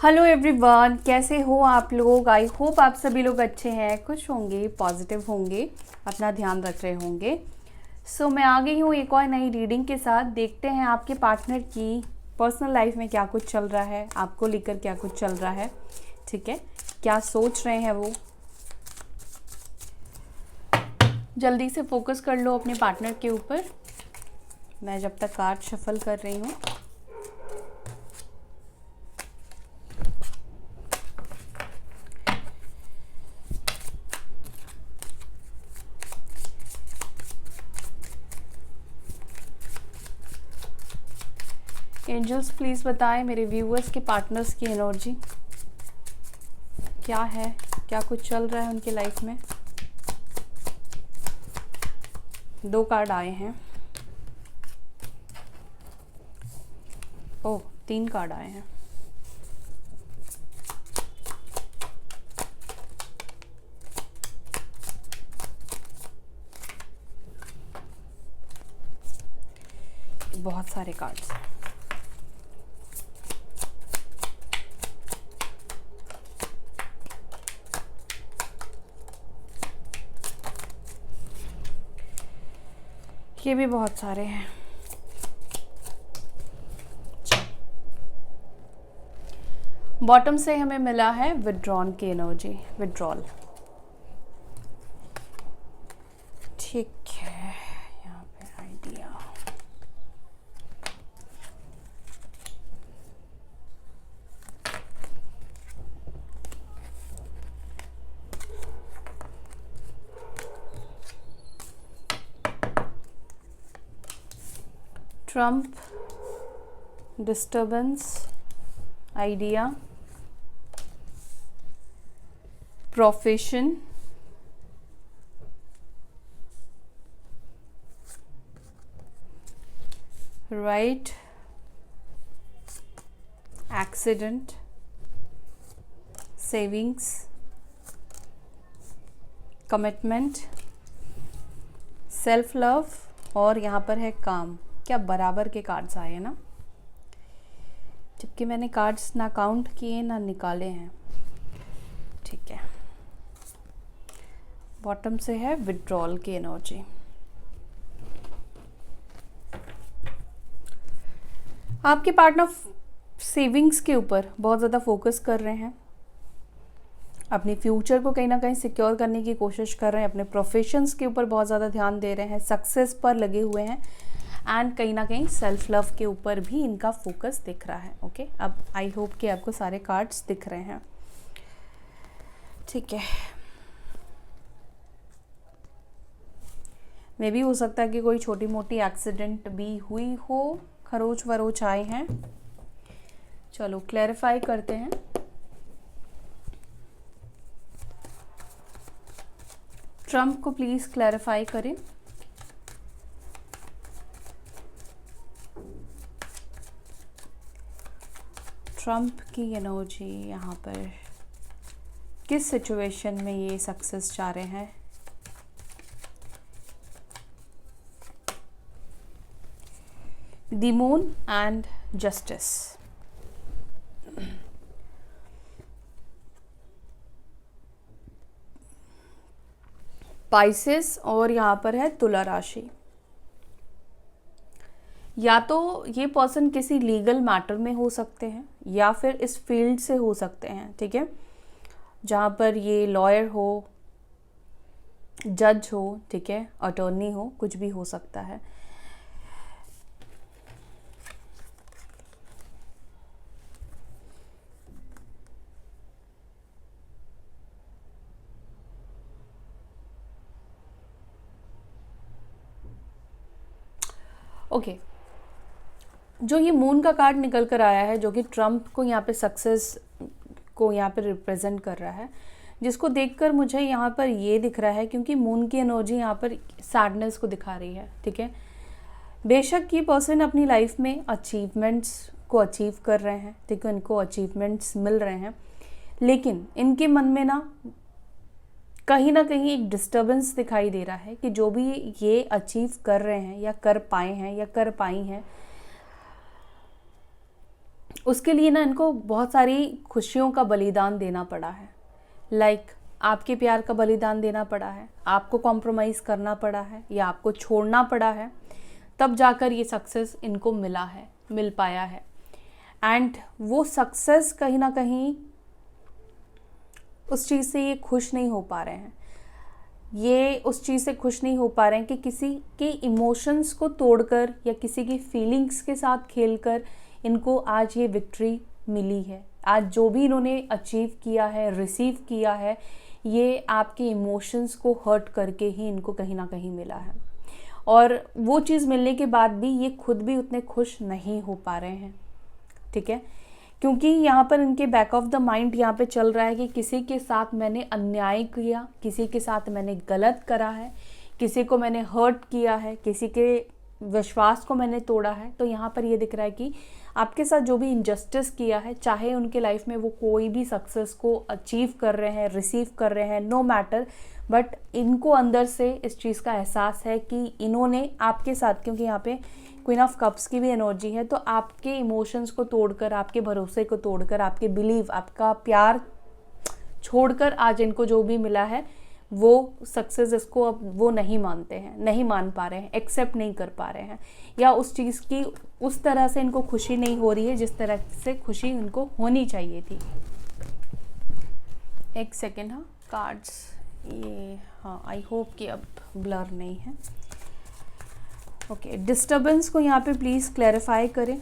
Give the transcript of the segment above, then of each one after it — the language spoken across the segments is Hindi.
हेलो एवरीवन, कैसे हो आप लोग। आई होप आप सभी लोग अच्छे हैं, खुश होंगे, पॉजिटिव होंगे, अपना ध्यान रख रहे होंगे। सो मैं आ गई हूँ एक और नई रीडिंग के साथ। देखते हैं आपके पार्टनर की पर्सनल लाइफ में क्या कुछ चल रहा है, आपको लेकर क्या कुछ चल रहा है। ठीक है, क्या सोच रहे हैं वो। जल्दी से फोकस कर लो अपने पार्टनर के ऊपर। मैं जब तक कार्ड शफल कर रही हूँ। एंजल्स प्लीज़ बताएं मेरे व्यूअर्स के पार्टनर्स की एनर्जी क्या है, क्या कुछ चल रहा है उनके लाइफ में। 2 कार्ड आए हैं। ओह, 3 कार्ड आए हैं। बहुत सारे कार्ड्स। ये भी बहुत सारे हैं। बॉटम से हमें मिला है विड्रॉन की एनर्जी, विड्रॉल। ठीक है, यहाँ पे idea. Trump, disturbance, idea, profession, right, accident, savings, commitment, self love और यहाँ पर है काम। क्या बराबर के कार्ड्स आए हैं ना, जबकि मैंने कार्ड्स ना काउंट किए ना निकाले हैं। ठीक है, बॉटम से है विड्रॉल की एनर्जी। आपके पार्टनर सेविंग्स के ऊपर बहुत ज़्यादा फोकस कर रहे हैं, अपने फ्यूचर को कहीं ना कहीं सिक्योर करने की कोशिश कर रहे हैं, अपने प्रोफेशंस के ऊपर बहुत ज़्यादा ध्यान दे रहे हैं, सक्सेस पर लगे हुए हैं एंड कहीं ना कहीं सेल्फ लव के ऊपर भी इनका फोकस दिख रहा है। ओके, अब आई होप कि आपको सारे कार्ड्स दिख रहे हैं। ठीक है, मे भी हो सकता है कि कोई छोटी मोटी एक्सीडेंट भी हुई हो, खरोच वरोच आए हैं। चलो क्लैरिफाई करते हैं। ट्रम्प को प्लीज क्लैरिफाई करें। ट्रम्प की एनर्जी यहाँ पर किस सिचुएशन में ये सक्सेस चाह रहे हैं। The moon and justice. Pisces और यहाँ पर है तुला राशि। या तो ये पर्सन किसी लीगल मैटर में हो सकते हैं या फिर इस फील्ड से हो सकते हैं। ठीक है, जहाँ पर ये लॉयर हो, जज हो, ठीक है, अटॉर्नी हो, कुछ भी हो सकता है। ओके, जो ये मून का कार्ड निकल कर आया है, जो कि ट्रम्प को यहाँ पे सक्सेस को यहाँ पे रिप्रेजेंट कर रहा है, जिसको देखकर मुझे यहाँ पर ये दिख रहा है, क्योंकि मून की एनर्जी यहाँ पर सैडनेस को दिखा रही है। ठीक है, बेशक ये पर्सन अपनी लाइफ में अचीवमेंट्स को अचीव कर रहे हैं, ठीक है, इनको अचीवमेंट्स मिल रहे हैं, लेकिन इनके मन में ना कहीं एक डिस्टर्बेंस दिखाई दे रहा है कि जो भी ये अचीव कर रहे हैं या कर पाए हैं या कर पाई हैं, उसके लिए ना इनको बहुत सारी खुशियों का बलिदान देना पड़ा है। लाइक आपके प्यार का बलिदान देना पड़ा है, आपको कॉम्प्रोमाइज़ करना पड़ा है या आपको छोड़ना पड़ा है, तब जाकर ये सक्सेस इनको मिल पाया है। एंड वो सक्सेस कहीं ना कहीं उस चीज़ से ये खुश नहीं हो पा रहे हैं, ये उस चीज़ से खुश नहीं हो पा रहे हैं कि किसी के इमोशंस को तोड़कर या किसी की फीलिंग्स के साथ खेलकर इनको आज ये विक्ट्री मिली है। आज जो भी इन्होंने अचीव किया है, रिसीव किया है, ये आपके इमोशंस को हर्ट करके ही इनको कहीं ना कहीं मिला है। और वो चीज़ मिलने के बाद भी ये खुद भी उतने खुश नहीं हो पा रहे हैं, ठीक है, क्योंकि यहाँ पर इनके बैक ऑफ द माइंड यहाँ पे चल रहा है कि किसी के साथ मैंने अन्याय किया, किसी के साथ मैंने गलत करा है, किसी को मैंने हर्ट किया है, किसी के विश्वास को मैंने तोड़ा है। तो यहाँ पर ये दिख रहा है कि आपके साथ जो भी इनजस्टिस किया है, चाहे उनके लाइफ में वो कोई भी सक्सेस को अचीव कर रहे हैं, रिसीव कर रहे हैं, नो मैटर, बट इनको अंदर से इस चीज़ का एहसास है कि इन्होंने आपके साथ, क्योंकि यहाँ पे क्वीन ऑफ कप्स की भी एनर्जी है, तो आपके इमोशंस को तोड़कर, आपके भरोसे को तोड़कर, आपके बिलीव, आपका प्यार छोड़कर आज इनको जो भी मिला है वो सक्सेस, इसको अब वो नहीं मानते हैं, नहीं मान पा रहे हैं, एक्सेप्ट नहीं कर पा रहे हैं, या उस चीज़ की उस तरह से इनको खुशी नहीं हो रही है जिस तरह से खुशी इनको होनी चाहिए थी। एक सेकेंड, हाँ कार्ड्स, ये हाँ आई होप कि अब ब्लर नहीं है। ओके, डिस्टर्बेंस को यहाँ पे प्लीज़ क्लैरिफाई करें,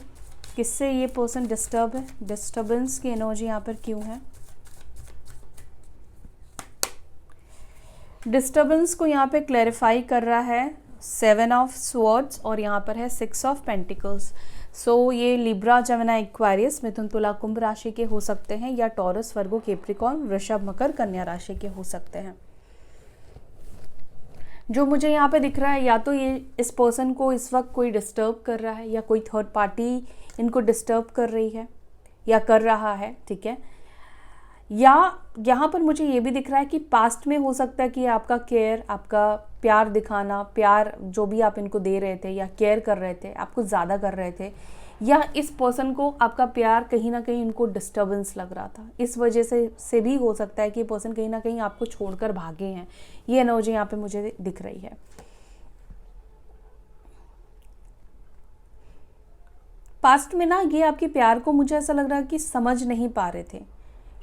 किससे ये पर्सन डिस्टर्ब है, डिस्टर्बेंस की एनर्जी यहाँ पर क्यों है। डिस्टर्बेंस को यहाँ पे क्लैरिफाई कर रहा है 7 ऑफ स्वॉर्ड्स और यहाँ पर है 6 ऑफ पेंटिकल्स। सो ये लिब्रा, जेमिनी, एक्वेरियस, मिथुन, तुला, कुंभ राशि के हो सकते हैं, या टॉरस, वर्गो, कैप्रिकॉर्न, वृषभ, मकर, कन्या राशि के हो सकते हैं। जो मुझे यहाँ पे दिख रहा है, या तो ये इस पर्सन को इस वक्त कोई डिस्टर्ब कर रहा है, या कोई थर्ड पार्टी इनको डिस्टर्ब कर रही है या कर रहा है, ठीक है, या यहाँ पर मुझे ये भी दिख रहा है कि पास्ट में हो सकता है कि आपका केयर, आपका प्यार दिखाना, प्यार जो भी आप इनको दे रहे थे या केयर कर रहे थे, आपको ज़्यादा कर रहे थे, या इस पर्सन को आपका प्यार कहीं ना कहीं इनको डिस्टर्बेंस लग रहा था, इस वजह से भी हो सकता है कि ये पर्सन कहीं ना कहीं आपको छोड़कर भागे हैं। ये एनर्जी यहाँ पे मुझे दिख रही है। पास्ट में ना ये आपके प्यार को मुझे ऐसा लग रहा है कि समझ नहीं पा रहे थे,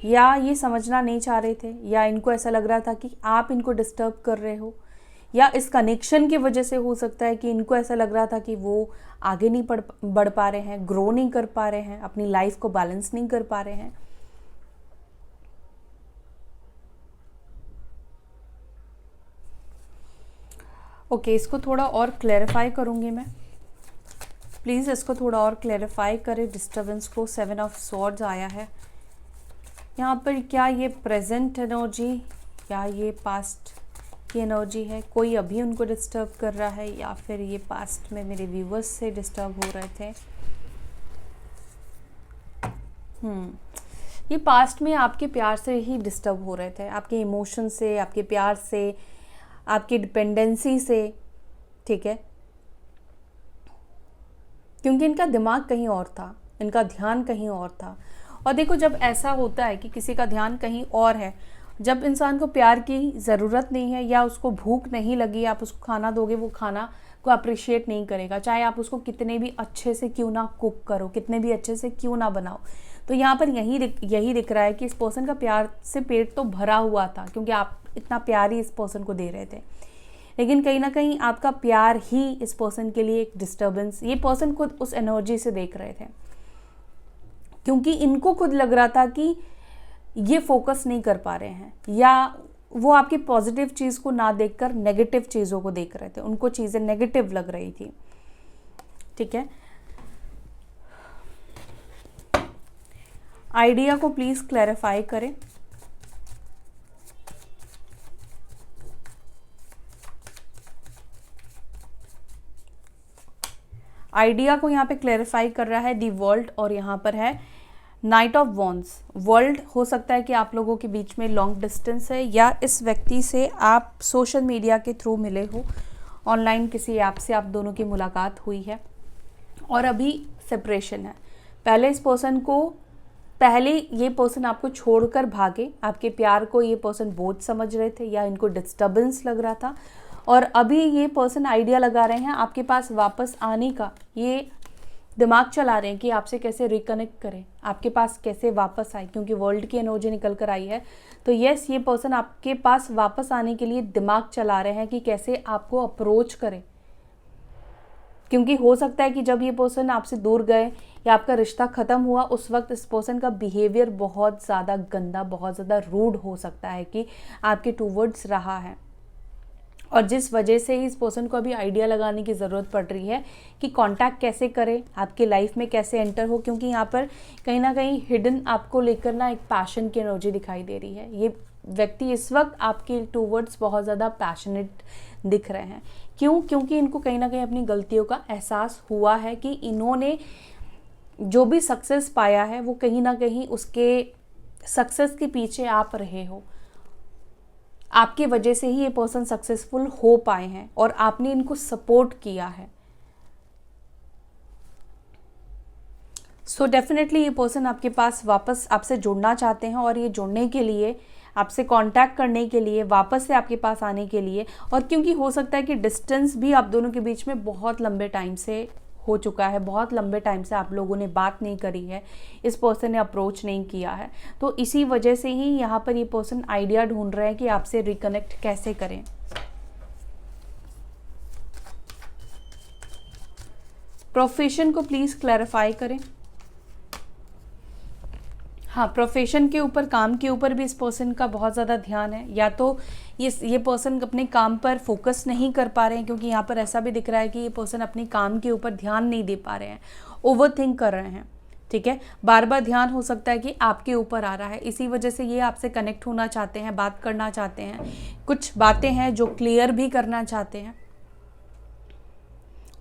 या ये समझना नहीं चाह रहे थे, या इनको ऐसा लग रहा था कि आप इनको डिस्टर्ब कर रहे हो, या इस कनेक्शन की वजह से हो सकता है कि इनको ऐसा लग रहा था कि वो आगे नहीं बढ़ पा रहे हैं, ग्रो नहीं कर पा रहे हैं, अपनी लाइफ को बैलेंस नहीं कर पा रहे हैं। ओके, इसको थोड़ा और क्लैरिफाई करूँगी मैं, प्लीज़ इसको थोड़ा और क्लैरिफाई करें डिस्टर्बेंस को। 7 ऑफ स्वॉर्ड्स आया है यहाँ पर, क्या ये प्रेजेंट एनर्जी या ये पास्ट की एनर्जी है, कोई अभी उनको डिस्टर्ब कर रहा है, या फिर ये पास्ट में मेरे व्यूवर्स से डिस्टर्ब हो रहे थे। ये पास्ट में आपके प्यार से ही डिस्टर्ब हो रहे थे, आपके इमोशन से, आपके प्यार से, आपकी डिपेंडेंसी से, ठीक है, क्योंकि इनका दिमाग कहीं और था, इनका ध्यान कहीं और था। और देखो, जब ऐसा होता है कि किसी का ध्यान कहीं और है, जब इंसान को प्यार की ज़रूरत नहीं है या उसको भूख नहीं लगी, आप उसको खाना दोगे, वो खाना को अप्रिशिएट नहीं करेगा, चाहे आप उसको कितने भी अच्छे से क्यों ना कुक करो, कितने भी अच्छे से क्यों ना बनाओ। तो यहाँ पर यही दिख रहा है कि इस पर्सन का प्यार से पेट तो भरा हुआ था, क्योंकि आप इतना प्यार ही इस पर्सन को दे रहे थे, लेकिन कहीं ना कहीं आपका प्यार ही इस पर्सन के लिए एक डिस्टर्बेंस, ये पर्सन खुद उस एनर्जी से देख रहे थे, क्योंकि इनको खुद लग रहा था कि ये फोकस नहीं कर पा रहे हैं, या वो आपकी पॉजिटिव चीज़ को ना देखकर नेगेटिव चीज़ों को देख रहे थे, उनको चीज़ें नेगेटिव लग रही थी, ठीक है। आइडिया को प्लीज़ क्लैरिफाई करें। आइडिया को यहाँ पे क्लैरिफाई कर रहा है दी वर्ल्ड, और यहाँ पर है नाइट ऑफ वॉन्ड्स। वर्ल्ड हो सकता है कि आप लोगों के बीच में लॉन्ग डिस्टेंस है, या इस व्यक्ति से आप सोशल मीडिया के थ्रू मिले हो, ऑनलाइन किसी ऐप से आप दोनों की मुलाकात हुई है और अभी सेपरेशन है। पहले इस पर्सन को, पहले ये पर्सन आपको छोड़कर भागे, आपके प्यार को ये पर्सन बोझ समझ रहे थे या इनको डिस्टर्बेंस लग रहा था, और अभी ये पर्सन आइडिया लगा रहे हैं आपके पास वापस आने का। ये दिमाग चला रहे हैं कि आपसे कैसे रिकनेक्ट करें, आपके पास कैसे वापस आए, क्योंकि वर्ल्ड की एनर्जी निकल कर आई है। तो यस, ये पर्सन आपके पास वापस आने के लिए दिमाग चला रहे हैं कि कैसे आपको अप्रोच करें, क्योंकि हो सकता है कि जब ये पर्सन आपसे दूर गए या आपका रिश्ता ख़त्म हुआ, उस वक्त इस पर्सन का बिहेवियर बहुत ज़्यादा गंदा, बहुत ज़्यादा रूड हो सकता है कि आपके टूवर्ड्स रहा है, और जिस वजह से ही इस पर्सन को अभी आइडिया लगाने की ज़रूरत पड़ रही है कि कांटेक्ट कैसे करें, आपकी लाइफ में कैसे एंटर हो, क्योंकि यहाँ पर कहीं ना कहीं हिडन आपको लेकर ना एक पैशन की एनर्जी दिखाई दे रही है। ये व्यक्ति इस वक्त आपके टूवर्ड्स बहुत ज़्यादा पैशनेट दिख रहे हैं। क्यों? क्योंकि इनको कहीं ना कहीं अपनी गलतियों का एहसास हुआ है कि इन्होंने जो भी सक्सेस पाया है वो कहीं ना कहीं उसके सक्सेस के पीछे आप रहे हो, आपकी वजह से ही ये पर्सन सक्सेसफुल हो पाए हैं और आपने इनको सपोर्ट किया है। सो डेफिनेटली ये पर्सन आपके पास वापस आपसे जुड़ना चाहते हैं, और ये जुड़ने के लिए, आपसे कांटेक्ट करने के लिए, वापस से आपके पास आने के लिए, और क्योंकि हो सकता है कि डिस्टेंस भी आप दोनों के बीच में बहुत लंबे टाइम से हो चुका है, बहुत लंबे टाइम से आप लोगों ने बात नहीं करी है, इस पर्सन ने अप्रोच नहीं किया है, तो इसी वजह से ही यहाँ पर ये पर्सन आइडिया ढूंढ रहे हैं कि आपसे रिकनेक्ट कैसे करें। प्रोफेशन को प्लीज़ क्लैरिफाई करें। हाँ, प्रोफेशन के ऊपर, काम के ऊपर भी इस पर्सन का बहुत ज़्यादा ध्यान है, या तो ये पर्सन अपने काम पर फोकस नहीं कर पा रहे हैं, क्योंकि यहाँ पर ऐसा भी दिख रहा है कि ये पर्सन अपने काम के ऊपर ध्यान नहीं दे पा रहे हैं, ओवरथिंक कर रहे हैं, ठीक है। बार बार ध्यान हो सकता है कि आपके ऊपर आ रहा है, इसी वजह से ये आपसे कनेक्ट होना चाहते हैं, बात करना चाहते हैं, कुछ बातें हैं जो क्लियर भी करना चाहते हैं।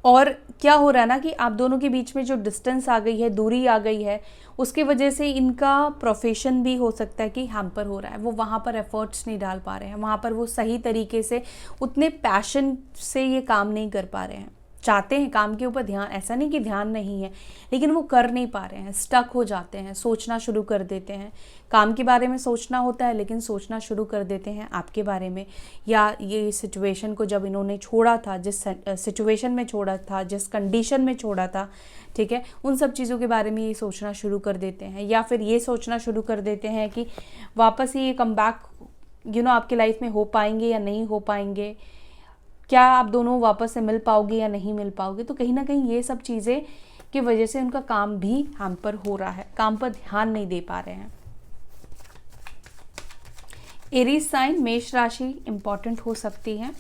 और क्या हो रहा है ना कि आप दोनों के बीच में जो डिस्टेंस आ गई है, दूरी आ गई है, उसकी वजह से इनका प्रोफेशन भी हो सकता है कि हैम्पर हो रहा है, वो वहाँ पर एफर्ट्स नहीं डाल पा रहे हैं, वहाँ पर वो सही तरीके से उतने पैशन से ये काम नहीं कर पा रहे हैं। चाहते हैं काम के ऊपर ध्यान, ऐसा नहीं कि ध्यान नहीं है, लेकिन वो कर नहीं पा रहे हैं, स्टक हो जाते हैं, सोचना शुरू कर देते हैं। काम के बारे में सोचना होता है, लेकिन सोचना शुरू कर देते हैं आपके बारे में, या ये सिचुएशन को जब इन्होंने छोड़ा था, जिस सिचुएशन में छोड़ा था, जिस कंडीशन में छोड़ा था, ठीक है, उन सब चीज़ों के बारे में ये सोचना शुरू कर देते हैं, या फिर ये सोचना शुरू कर देते हैं कि वापस ही ये कम बैक आपकी लाइफ में हो पाएंगे या नहीं हो पाएंगे, क्या आप दोनों वापस से मिल पाओगे या नहीं मिल पाओगे। तो कहीं ना कहीं ये सब चीज़ें की वजह से उनका काम भी हैम्पर हो रहा है, काम पर ध्यान नहीं दे पा रहे हैं। एरीज साइन, मेष राशि इंपॉर्टेंट हो सकती है।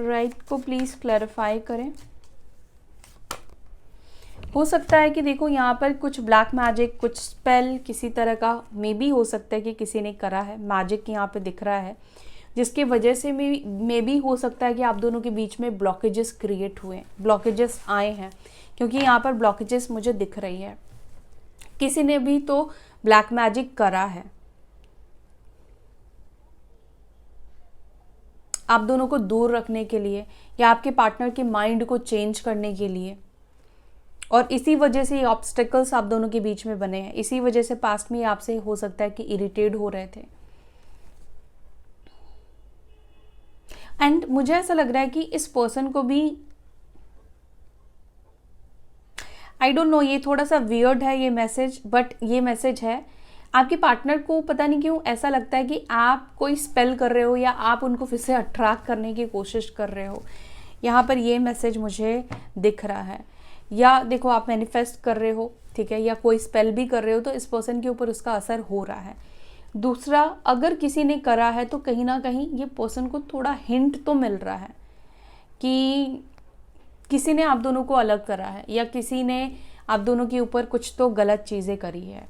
राइट को प्लीज क्लैरिफाई करें। हो सकता है कि देखो यहाँ पर कुछ ब्लैक मैजिक, कुछ स्पेल किसी तरह का मे बी हो सकता है कि किसी ने करा है, मैजिक यहाँ पे दिख रहा है, जिसके वजह से मे बी हो सकता है कि आप दोनों के बीच में ब्लॉकेजेस क्रिएट हुए, ब्लॉकेजेस आए हैं, क्योंकि यहाँ पर ब्लॉकेजेस मुझे दिख रही है। किसी ने भी तो ब्लैक मैजिक करा है आप दोनों को दूर रखने के लिए, या आपके पार्टनर के माइंड को चेंज करने के लिए, और इसी वजह से ये ऑब्स्टेकल्स आप दोनों के बीच में बने हैं। इसी वजह से पास्ट में आपसे हो सकता है कि इरिटेट हो रहे थे। एंड मुझे ऐसा लग रहा है कि इस पर्सन को भी, आई डोंट नो, ये थोड़ा सा वियर्ड है ये मैसेज, बट ये मैसेज है। आपके पार्टनर को पता नहीं क्यों ऐसा लगता है कि आप कोई स्पेल कर रहे हो, या आप उनको फिर से अट्रैक्ट करने की कोशिश कर रहे हो। यहाँ पर ये मैसेज मुझे दिख रहा है। या देखो, आप मैनिफेस्ट कर रहे हो, ठीक है, या कोई स्पेल भी कर रहे हो, तो इस पर्सन के ऊपर उसका असर हो रहा है। दूसरा, अगर किसी ने करा है तो कहीं ना कहीं ये पर्सन को थोड़ा हिंट तो मिल रहा है कि किसी ने आप दोनों को अलग करा है, या किसी ने आप दोनों के ऊपर कुछ तो गलत चीज़ें करी है।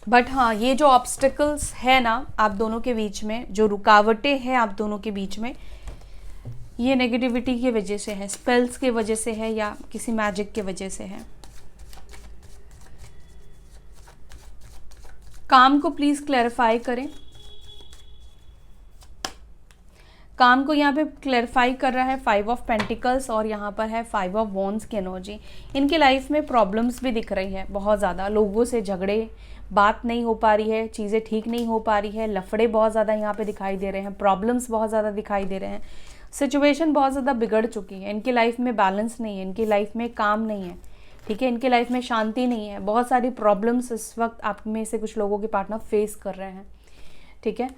बट हाँ, ये जो ऑब्स्टिकल्स है ना आप दोनों के बीच में, जो रुकावटें हैं आप दोनों के बीच में, ये नेगेटिविटी की वजह से है, स्पेल्स की वजह से है, या किसी मैजिक की वजह से है। काम को प्लीज़ क्लैरिफाई करें। काम को यहाँ पे क्लैरिफाई कर रहा है 5 ऑफ पेंटिकल्स और यहाँ पर है 5 ऑफ वॉन्ड्स की एनर्जी। इनके लाइफ में प्रॉब्लम्स भी दिख रही है बहुत ज़्यादा, लोगों से झगड़े, बात नहीं हो पा रही है, चीज़ें ठीक नहीं हो पा रही है, लफड़े बहुत ज़्यादा यहाँ पे दिखाई दे रहे हैं, प्रॉब्लम्स बहुत ज़्यादा दिखाई दे रहे हैं, सिचुएशन बहुत ज़्यादा बिगड़ चुकी है। इनकी लाइफ में बैलेंस नहीं है, इनकी लाइफ में काम नहीं है, ठीक है, इनके लाइफ में शांति नहीं है, बहुत सारी प्रॉब्लम्स इस वक्त आप में से कुछ लोगों के पार्टनर फेस कर रहे हैं, ठीक है।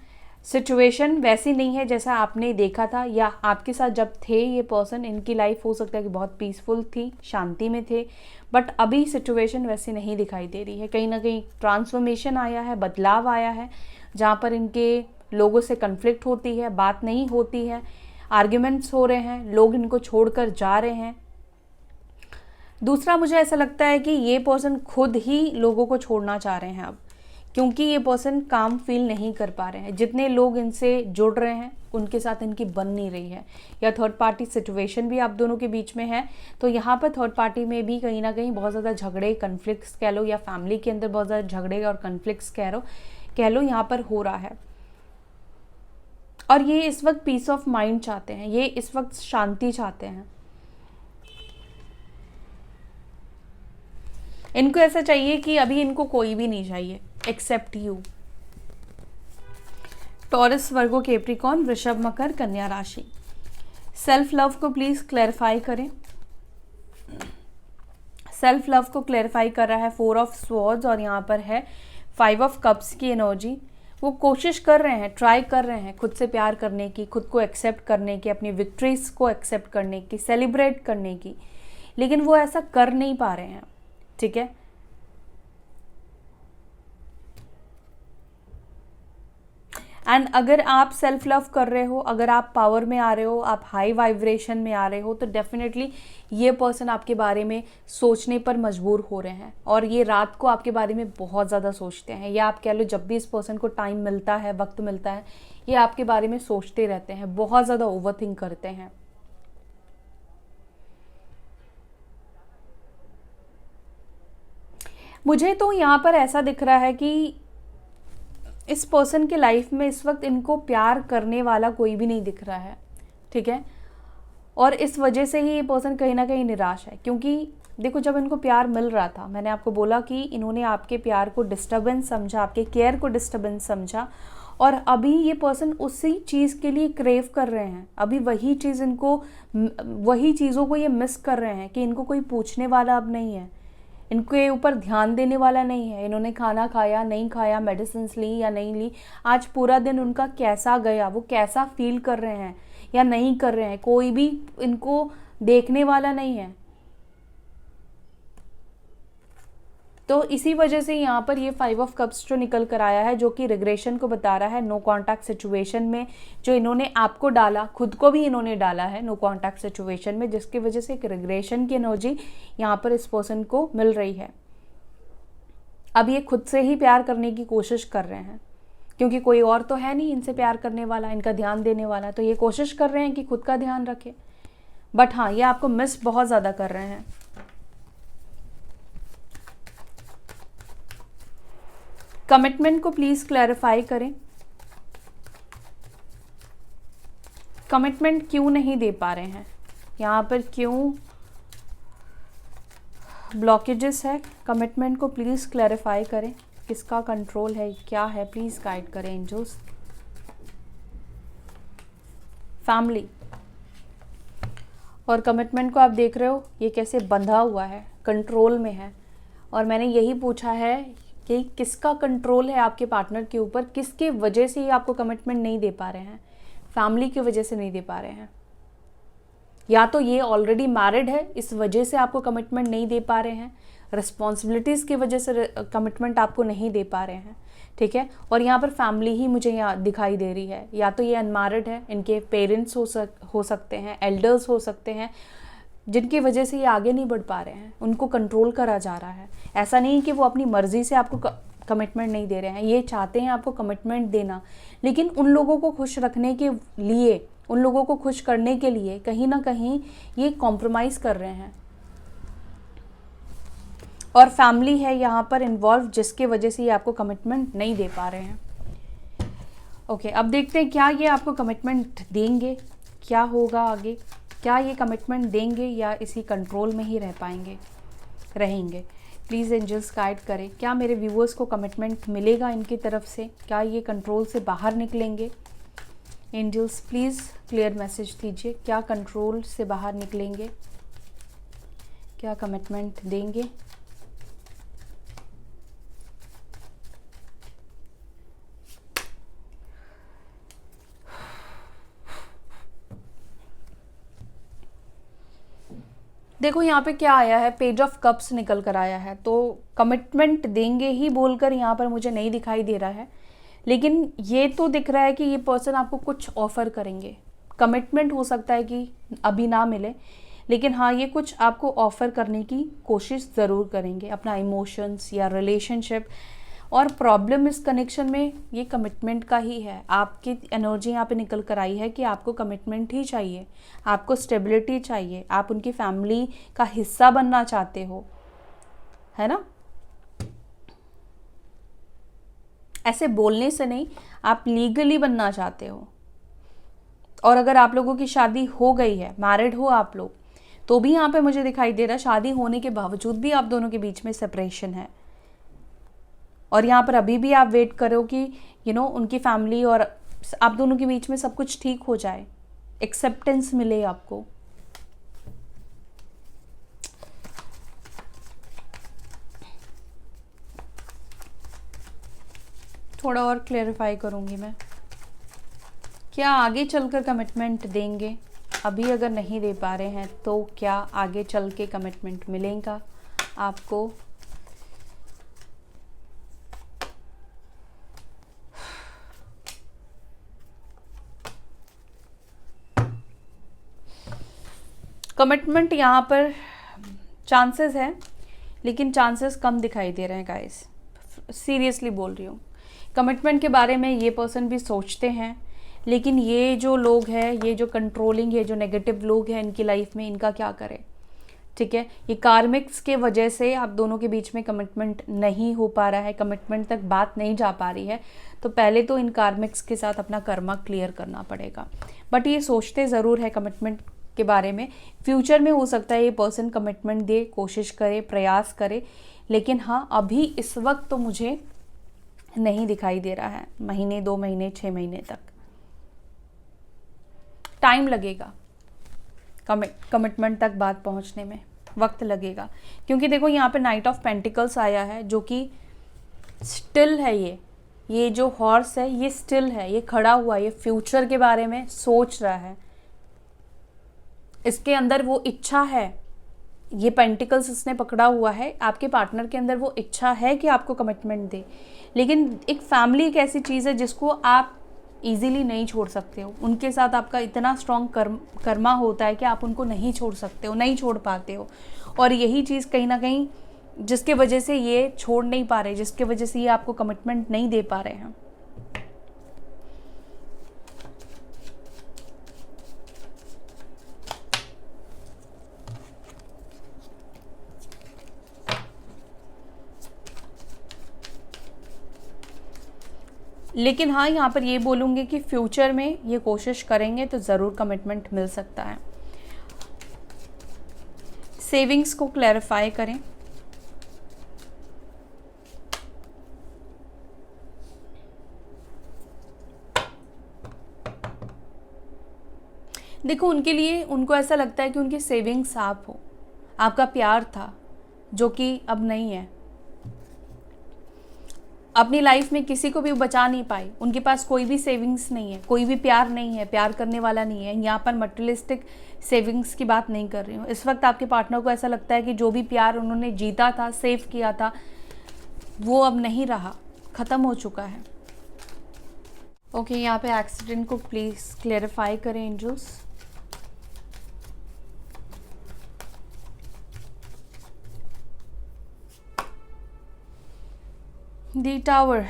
सिचुएशन वैसी नहीं है जैसा आपने देखा था या आपके साथ जब थे ये पर्सन, इनकी लाइफ हो सकता है कि बहुत पीसफुल थी, शांति में थे, बट अभी सिचुएशन वैसी नहीं दिखाई दे रही है। कहीं ना कहीं ट्रांसफॉर्मेशन आया है, बदलाव आया है, जहाँ पर इनके लोगों से कन्फ्लिक्ट होती है, बात नहीं होती है, आर्ग्यूमेंट्स हो रहे हैं, लोग इनको छोड़कर जा रहे हैं। दूसरा, मुझे ऐसा लगता है कि ये पर्सन खुद ही लोगों को छोड़ना चाह रहे हैं अब, क्योंकि ये पर्सन काम फील नहीं कर पा रहे हैं। जितने लोग इनसे जुड़ रहे हैं उनके साथ इनकी बन नहीं रही है, या थर्ड पार्टी सिचुएशन भी आप दोनों के बीच में है, तो यहाँ पर थर्ड पार्टी में भी कहीं ना कहीं बहुत ज़्यादा झगड़े, कन्फ्लिक्ट्स कह लो, या फैमिली के अंदर बहुत ज़्यादा झगड़े और कन्फ्लिक्ट्स कह लो यहाँ पर हो रहा है। और ये इस वक्त पीस ऑफ माइंड चाहते हैं, ये इस वक्त शांति चाहते हैं। इनको ऐसा चाहिए कि अभी इनको कोई भी नहीं चाहिए except you. Taurus, Virgo, Capricorn, वृषभ, मकर, कन्या राशि। सेल्फ लव को प्लीज क्लैरिफाई करें। सेल्फ लव को क्लैरिफाई कर रहा है 4 ऑफ स्वॉर्ड्स और यहाँ पर है 5 ऑफ कप्स की एनर्जी। वो कोशिश कर रहे हैं, ट्राई कर रहे हैं खुद से प्यार करने की, खुद को एक्सेप्ट करने की, अपनी विक्ट्रीज को एक्सेप्ट करने की, सेलिब्रेट करने की, लेकिन वो ऐसा कर नहीं पा रहे हैं, ठीक है। एंड अगर आप सेल्फ लव कर रहे हो, अगर आप पावर में आ रहे हो, आप हाई वाइब्रेशन में आ रहे हो, तो डेफिनेटली ये पर्सन आपके बारे में सोचने पर मजबूर हो रहे हैं, और ये रात को आपके बारे में बहुत ज़्यादा सोचते हैं, या आप कह लो जब भी इस पर्सन को टाइम मिलता है, वक्त मिलता है, ये आपके बारे में सोचते रहते हैं, बहुत ज़्यादा ओवरथिंक करते हैं। मुझे तो यहाँ पर ऐसा दिख रहा है कि इस पर्सन के लाइफ में इस वक्त इनको प्यार करने वाला कोई भी नहीं दिख रहा है, ठीक है। और इस वजह से ही ये पर्सन कहीं ना कहीं निराश है, क्योंकि देखो जब इनको प्यार मिल रहा था, मैंने आपको बोला कि इन्होंने आपके प्यार को डिस्टर्बेंस समझा, आपके केयर को डिस्टर्बेंस समझा, और अभी ये पर्सन उसी चीज़ के लिए क्रेव कर रहे हैं। अभी वही चीज़ इनको, वही चीज़ों को ये मिस कर रहे हैं कि इनको कोई पूछने वाला अब नहीं है, इनके ऊपर ध्यान देने वाला नहीं है। इन्होंने खाना खाया, नहीं खाया, मेडिसिन ली या नहीं ली, आज पूरा दिन उनका कैसा गया, वो कैसा फील कर रहे हैं या नहीं कर रहे हैं, कोई भी इनको देखने वाला नहीं है। तो इसी वजह से यहाँ पर ये 5 ऑफ कप्स जो निकल कर आया है, जो कि रिग्रेशन को बता रहा है, नो कॉन्टैक्ट सिचुएशन में जो इन्होंने आपको डाला, खुद को भी इन्होंने डाला है नो कॉन्टैक्ट सिचुएशन में, जिसकी वजह से एक रिग्रेशन की एनर्जी यहाँ पर इस पर्सन को मिल रही है। अब ये खुद से ही प्यार करने की कोशिश कर रहे हैं, क्योंकि कोई और तो है नहीं इनसे प्यार करने वाला, इनका ध्यान देने वाला, तो ये कोशिश कर रहे हैं कि खुद का ध्यान रखें। बट हाँ, ये आपको मिस बहुत ज़्यादा कर रहे हैं। कमिटमेंट को प्लीज क्लैरिफाई करें। कमिटमेंट क्यों नहीं दे पा रहे हैं, यहाँ पर क्यों ब्लॉकेजेस है, कमिटमेंट को प्लीज क्लैरिफाई करें। किसका कंट्रोल है, क्या है, प्लीज गाइड करें एंजल्स। फैमिली और कमिटमेंट को आप देख रहे हो, ये कैसे बंधा हुआ है, कंट्रोल में है, और मैंने यही पूछा है कि किसका कंट्रोल है आपके पार्टनर के ऊपर, किसके वजह से ये आपको कमिटमेंट नहीं दे पा रहे हैं। फैमिली की वजह से नहीं दे पा रहे हैं, या तो ये ऑलरेडी मैरिड है इस वजह से आपको कमिटमेंट नहीं दे पा रहे हैं, रिस्पॉन्सिबिलिटीज़ की वजह से कमिटमेंट आपको नहीं दे पा रहे हैं, ठीक है। और यहाँ पर फैमिली ही मुझे यहाँ दिखाई दे रही है, या तो ये अनमैरिड है, इनके पेरेंट्स हो सकते हैं, एल्डर्स हो सकते हैं, जिनकी वजह से ये आगे नहीं बढ़ पा रहे हैं, उनको कंट्रोल करा जा रहा है। ऐसा नहीं कि वो अपनी मर्जी से आपको कमिटमेंट नहीं दे रहे हैं, ये चाहते हैं आपको कमिटमेंट देना, लेकिन उन लोगों को खुश रखने के लिए, उन लोगों को खुश करने के लिए कहीं ना कहीं ये कॉम्प्रोमाइज़ कर रहे हैं। और फैमिली है यहाँ पर इन्वॉल्व, जिसके वजह से ये आपको कमिटमेंट नहीं दे पा रहे हैं। ओके, अब देखते हैं क्या ये आपको कमिटमेंट देंगे, क्या होगा आगे, क्या ये कमिटमेंट देंगे या इसी कंट्रोल में ही रह पाएंगे, रहेंगे। प्लीज़ एंजल्स गाइड करें, क्या मेरे व्यूअर्स को कमिटमेंट मिलेगा इनकी तरफ से, क्या ये कंट्रोल से बाहर निकलेंगे। एंजल्स प्लीज़ क्लियर मैसेज दीजिए, क्या कंट्रोल से बाहर निकलेंगे, क्या कमिटमेंट देंगे। देखो यहाँ पे क्या आया है, पेज ऑफ कप्स निकल कर आया है, तो कमिटमेंट देंगे ही बोलकर यहाँ पर मुझे नहीं दिखाई दे रहा है, लेकिन ये तो दिख रहा है कि ये पर्सन आपको कुछ ऑफ़र करेंगे। कमिटमेंट हो सकता है कि अभी ना मिले, लेकिन हाँ ये कुछ आपको ऑफ़र करने की कोशिश ज़रूर करेंगे, अपना इमोशंस या रिलेशनशिप। और प्रॉब्लम इस कनेक्शन में ये कमिटमेंट का ही है। आपकी एनर्जी यहाँ पे निकल कर आई है कि आपको कमिटमेंट ही चाहिए, आपको स्टेबिलिटी चाहिए, आप उनकी फैमिली का हिस्सा बनना चाहते हो, है ना। ऐसे बोलने से नहीं, आप लीगली बनना चाहते हो। और अगर आप लोगों की शादी हो गई है, मैरिड हो आप लोग, तो भी यहाँ पे मुझे दिखाई दे रहा है शादी होने के बावजूद भी आप दोनों के बीच में सेपरेशन है। और यहाँ पर अभी भी आप वेट करो कि उनकी फैमिली और आप दोनों के बीच में सब कुछ ठीक हो जाए, एक्सेप्टेंस मिले आपको। थोड़ा और क्लेरिफाई करूँगी मैं, क्या आगे चलकर कमिटमेंट देंगे, अभी अगर नहीं दे पा रहे हैं तो क्या आगे चल के कमिटमेंट मिलेगा आपको। कमिटमेंट यहाँ पर चांसेस है, लेकिन चांसेस कम दिखाई दे रहे हैं गाइस, सीरियसली बोल रही हूँ। कमिटमेंट के बारे में ये पर्सन भी सोचते हैं, लेकिन ये जो लोग हैं, ये जो कंट्रोलिंग, ये जो नेगेटिव लोग हैं इनकी लाइफ में, इनका क्या करें। ठीक है, ये कार्मिक्स के वजह से आप दोनों के बीच में कमिटमेंट नहीं हो पा रहा है, कमिटमेंट तक बात नहीं जा पा रही है। तो पहले तो इन कार्मिक्स के साथ अपना कर्मा क्लियर करना पड़ेगा। बट ये सोचते ज़रूर है कमिटमेंट के बारे में। फ्यूचर में हो सकता है ये पर्सन कमिटमेंट दे, कोशिश करे, प्रयास करे, लेकिन हाँ अभी इस वक्त तो मुझे नहीं दिखाई दे रहा है। महीने, 2 महीने, 6 महीने तक टाइम लगेगा, कमिटमेंट तक बात पहुंचने में वक्त लगेगा। क्योंकि देखो यहाँ पे नाइट ऑफ पेंटिकल्स आया है, जो कि स्टिल है। ये जो हॉर्स है ये स्टिल है, ये खड़ा हुआ, ये फ्यूचर के बारे में सोच रहा है, इसके अंदर वो इच्छा है। ये पेंटिकल्स इसने पकड़ा हुआ है, आपके पार्टनर के अंदर वो इच्छा है कि आपको कमिटमेंट दे। लेकिन एक फैमिली एक ऐसी चीज़ है जिसको आप इजीली नहीं छोड़ सकते हो। उनके साथ आपका इतना स्ट्रॉन्ग कर्मा होता है कि आप उनको नहीं छोड़ सकते हो, नहीं छोड़ पाते हो। और यही चीज़ कहीं ना कहीं जिसके वजह से ये छोड़ नहीं पा रहे, जिसके वजह से ये आपको कमिटमेंट नहीं दे पा रहे हैं। लेकिन हाँ यहाँ पर ये बोलूँगी कि फ्यूचर में ये कोशिश करेंगे तो ज़रूर कमिटमेंट मिल सकता है। सेविंग्स को क्लैरिफाई करें। देखो उनके लिए, उनको ऐसा लगता है कि उनकी सेविंग्स आप हो, आपका प्यार था जो कि अब नहीं है। अपनी लाइफ में किसी को भी बचा नहीं पाई, उनके पास कोई भी सेविंग्स नहीं है, कोई भी प्यार नहीं है, प्यार करने वाला नहीं है। यहाँ पर मटेरियलिस्टिक सेविंग्स की बात नहीं कर रही हूँ। इस वक्त आपके पार्टनर को ऐसा लगता है कि जो भी प्यार उन्होंने जीता था, सेव किया था, वो अब नहीं रहा, ख़त्म हो चुका है। ओके, यहाँ पे एक्सीडेंट को प्लीज़ क्लेरिफाई करें एंजल्स। दी टावर।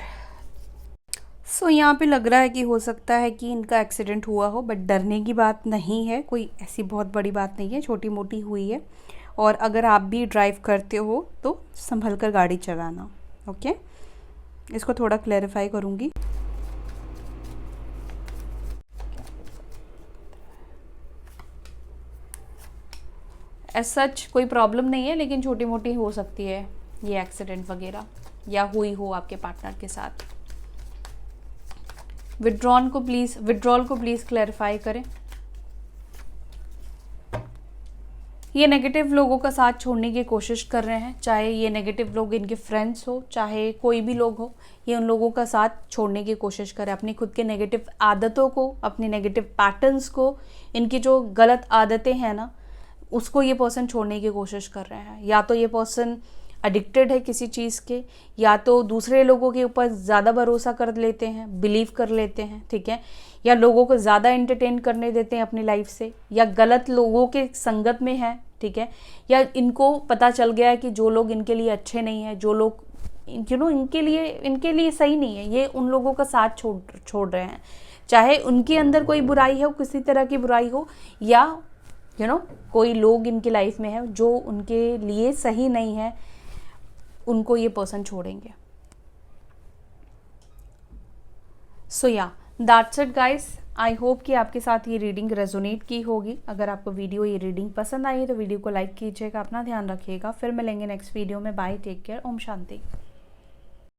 सो यहाँ पे लग रहा है कि हो सकता है कि इनका एक्सीडेंट हुआ हो, बट डरने की बात नहीं है, कोई ऐसी बहुत बड़ी बात नहीं है, छोटी मोटी हुई है। और अगर आप भी ड्राइव करते हो तो संभल कर गाड़ी चलाना। ओके, इसको थोड़ा क्लैरिफाई करूँगी। एज सच कोई प्रॉब्लम नहीं है, लेकिन छोटी मोटी हो सकती है ये एक्सीडेंट वगैरह, या हुई हो आपके पार्टनर के साथ। विड्रॉल को प्लीज़ क्लैरिफाई करें। ये नेगेटिव लोगों का साथ छोड़ने की कोशिश कर रहे हैं, चाहे ये नेगेटिव लोग इनके फ्रेंड्स हो, चाहे कोई भी लोग हो, ये उन लोगों का साथ छोड़ने की कोशिश करें। अपनी खुद के नेगेटिव आदतों को, अपनी नेगेटिव पैटर्न्स को, इनकी जो गलत आदतें हैं ना, उसको ये पर्सन छोड़ने की कोशिश कर रहे हैं। या तो ये पर्सन एडिक्टेड है किसी चीज़ के, या तो दूसरे लोगों के ऊपर ज़्यादा भरोसा कर लेते हैं, बिलीव कर लेते हैं, ठीक है, या लोगों को ज़्यादा एंटरटेन करने देते हैं अपनी लाइफ से, या गलत लोगों के संगत में है, ठीक है, या इनको पता चल गया है कि जो लोग इनके लिए अच्छे नहीं हैं, जो लोग इनके लिए सही नहीं है, ये उन लोगों का साथ छोड़ रहे हैं। चाहे उनके अंदर कोई बुराई हो, किसी तरह की बुराई हो, या कोई लोग इनकी लाइफ में है जो उनके लिए सही नहीं है, उनको ये पर्सन छोड़ेंगे। सो या that's it guys. I hope कि आपके साथ ये रीडिंग रेजोनेट की होगी। अगर आपको ये रीडिंग पसंद आई है तो वीडियो को लाइक कीजिएगा, अपना ध्यान रखिएगा। फिर मिलेंगे नेक्स्ट वीडियो में। Bye, take care, Om Shanti.